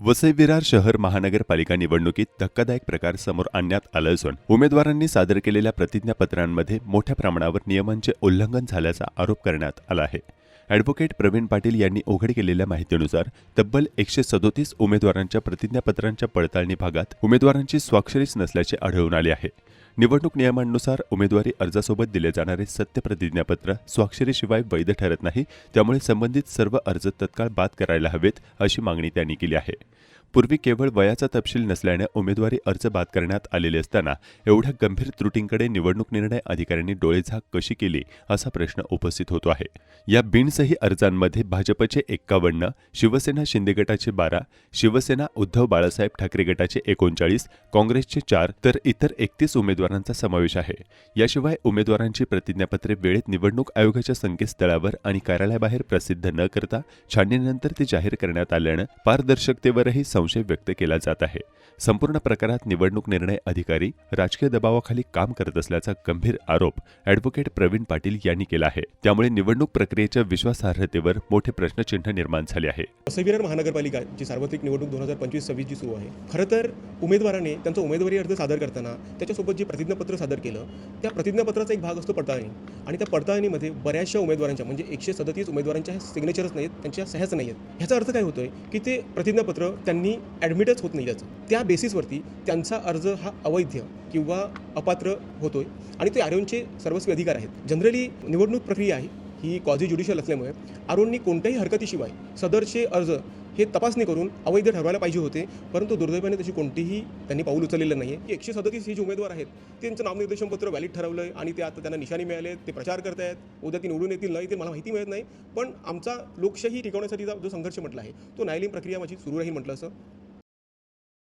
वसई विरार शहर महानगरपालिका निवडणुकीत धक्कादायक प्रकार समोर आणण्यात आला असून उमेदवारांनी सादर केलेल्या प्रतिज्ञापत्रांमध्ये मोठ्या प्रमाणावर नियमांचे उल्लंघन झाल्याचा आरोप करण्यात आला आहे। ॲडव्होकेट प्रवीण पाटील यांनी उघड केलेल्या माहितीनुसार तब्बल 137 उमेदवारांच्या प्रतिज्ञापत्रांच्या पडताळणी भागात उमेदवारांची स्वाक्षरीच नसल्याचे आढळून आले आहे। निवडणूक नियमांनुसार उमेदवारी अर्जासोबत दिले जाणारे सत्य प्रतिज्ञापत्र स्वाक्षरीशिवाय वैध ठरत नाही, त्यामुळे संबंधित सर्व अर्ज तत्काळ बाद करायला हवेत अशी मागणी त्यांनी केली आहे। पूर्वी केवळ वयाचा तपशील नसल्याने उमेदवारी अर्ज बाद करण्यात आलेले असताना एवढ्या गंभीर त्रुटींकडे निवडणूक निर्णय अधिकाऱ्यांनी डोळेझाक कशी केली असा प्रश्न उपस्थित होतो आहे। या बिनसही अर्जांमध्ये भाजपचे 51, शिवसेना शिंदे गटाचे 12, शिवसेना उद्धव बाळासाहेब ठाकरे गटाचे 39, काँग्रेसचे 4 तर इतर 31 उमेदवारांचा समावेश आहे। याशिवाय उमेदवारांची प्रतिज्ञापत्रे वेळेत निवडणूक आयोगाच्या संकेतस्थळावर आणि कार्यालयाबाहेर प्रसिद्ध न करता छाननीनंतर ती जाहीर करण्यात आल्याने पारदर्शकतेवरही संशय व्यक्त केला जात आहे। संपूर्ण प्रकारात निवडणूक निर्णय अधिकारी राजकीय दबावाखाली काम करत असल्याचा गंभीर आरोप ॲडव्होकेट प्रवीण पाटील यांनी केला आहे। त्यामुळे निवडणूक प्रक्रियेच्या विश्वासार्हतेवर मोठे प्रश्नचिन्ह निर्माण झाले आहे। वसई विरार महानगरपालिका जी सार्वत्रिक निवडणूक 2025-26 जी सुरू आहे, खरं तर उमेदवाराने त्यांचा उमेदवारी अर्ज सादर करताना त्याच्यासोबत जे प्रतिज्ञापत्र सादर केलं त्या प्रतिज्ञापत्राचा एक भाग असतो पडताळणी, आणि त्या पडताळणीमध्ये बऱ्याचशा उमेदवारांच्या म्हणजे 137 उमेदवारांच्या सिग्नेचरच नाहीत, त्यांच्या सह्याच नाही आहेत। ह्याचा अर्थ काय होतोय की ते प्रतिज्ञापत्र त्यांनी ॲडमिटच होत नाही, त्या बेसिसवरती त्यांचा अर्ज हा अवैध किंवा अपात्र होतोय आणि ते आरोनचे सर्वस्वी अधिकार आहेत। जनरली निवडणूक प्रक्रिया आहे ही क्वाझी ज्युडिशियल असल्यामुळे आरोननी कोणत्याही हरकतीशिवाय सदरचे अर्ज हे तपासणी करून अवैध ठरवायला पाहिजे होते, परंतु दुर्दैवाने तशी कोणतीही त्यांनी पाऊल उचललेलं नाही आहे। 137 हे जे उमेदवार आहेत त्यांचं नामनिर्देशन पत्र व्हॅलिड ठरवलं आहे आणि ते आता त्यांना निशाणी मिळाले, ते प्रचार करत आहेत, उद्या ती निवडून येतील नाही ते मला माहिती मिळत नाही, पण आमचा लोकशाही टिकवण्यासाठी जो संघर्ष म्हटला आहे तो न्यायालयीन प्रक्रिया माझी सुरू राहील म्हटलं असं